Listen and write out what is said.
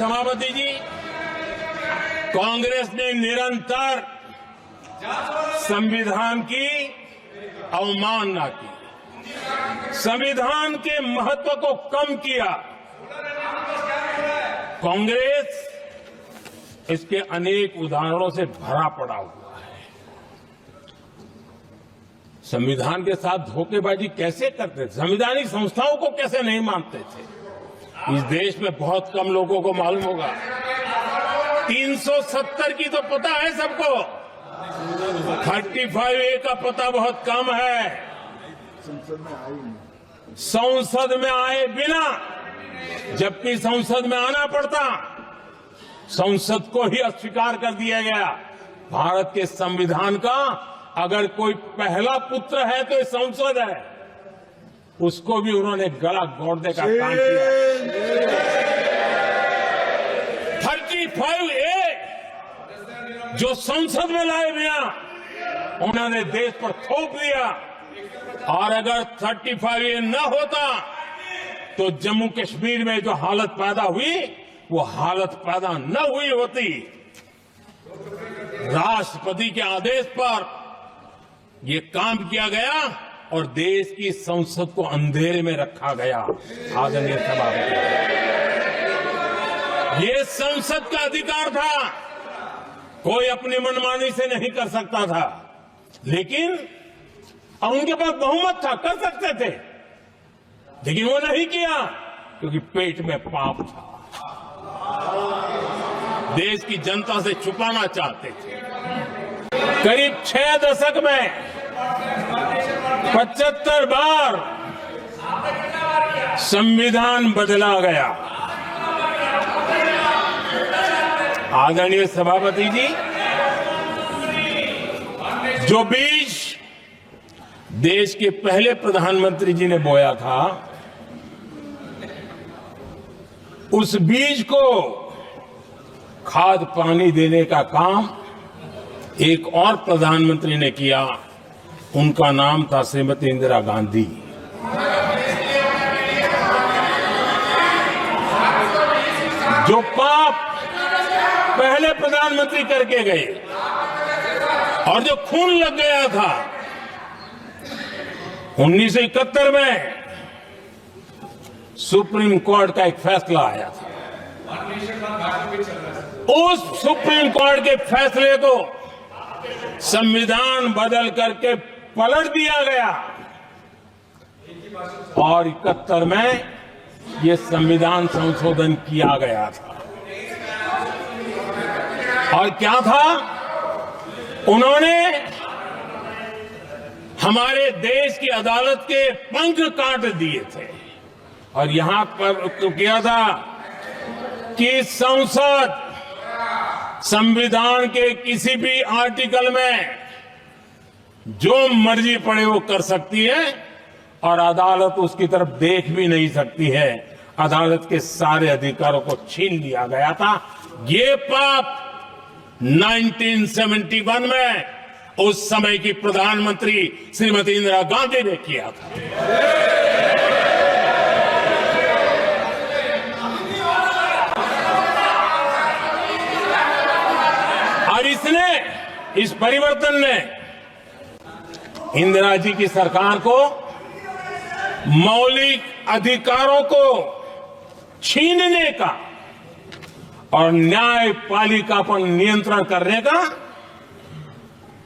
सभापति जी, कांग्रेस ने निरंतर संविधान की अवमानना की, संविधान के महत्व को कम किया। कांग्रेस इसके अनेक उदाहरणों से भरा पड़ा हुआ है। संविधान के साथ धोखेबाजी कैसे करते थे, संवैधानिक संस्थाओं को कैसे नहीं मानते थे, इस देश में बहुत कम लोगों को मालूम होगा। 370 की तो पता है सबको, 35A का पता बहुत कम है। संसद में आए बिना, जबकि संसद में आना पड़ता, संसद को ही अस्वीकार कर दिया गया। भारत के संविधान का अगर कोई पहला पुत्र है तो ये संसद है, उसको भी उन्होंने गला घोटने का काम किया। 35A जो संसद में लाए बिना उन्होंने देश पर थोप दिया, और अगर 35A न होता तो जम्मू कश्मीर में जो हालत पैदा हुई वो हालत पैदा न हुई होती। राष्ट्रपति के आदेश पर ये काम किया गया और देश की संसद को अंधेरे में रखा गया। आदरणीय सभापति, ये संसद का अधिकार था, कोई अपनी मनमानी से नहीं कर सकता था, लेकिन और उनके पास बहुमत था, कर सकते थे, लेकिन वो नहीं किया क्योंकि पेट में पाप था, देश की जनता से छुपाना चाहते थे। करीब 6 दशक में 75 बार संविधान बदला गया। आदरणीय सभापति जी, जो बीज देश के पहले प्रधानमंत्री जी ने बोया था, उस बीज को खाद पानी देने का काम एक और प्रधानमंत्री ने किया। उनका नाम था श्रीमती इंदिरा गांधी। जो पाप पहले प्रधानमंत्री करके गए और जो खून लग गया था 1971 में, सुप्रीम कोर्ट का एक फैसला आया था। उस सुप्रीम कोर्ट के फैसले को संविधान बदल करके पलट दिया गया और 71 में ये संविधान संशोधन किया गया था। और क्या था, उन्होंने हमारे देश की अदालत के पंख काट दिए थे और यहां पर तो किया था कि संसद संविधान के किसी भी आर्टिकल में जो मर्जी पड़े वो कर सकती है और अदालत उसकी तरफ देख भी नहीं सकती है। अदालत के सारे अधिकारों को छीन लिया गया था। ये पाप 1971 में उस समय की प्रधानमंत्री श्रीमती इंदिरा गांधी ने किया था। और इस परिवर्तन ने इंदिरा जी की सरकार को मौलिक अधिकारों को छीनने का और न्यायपालिका पर नियंत्रण करने का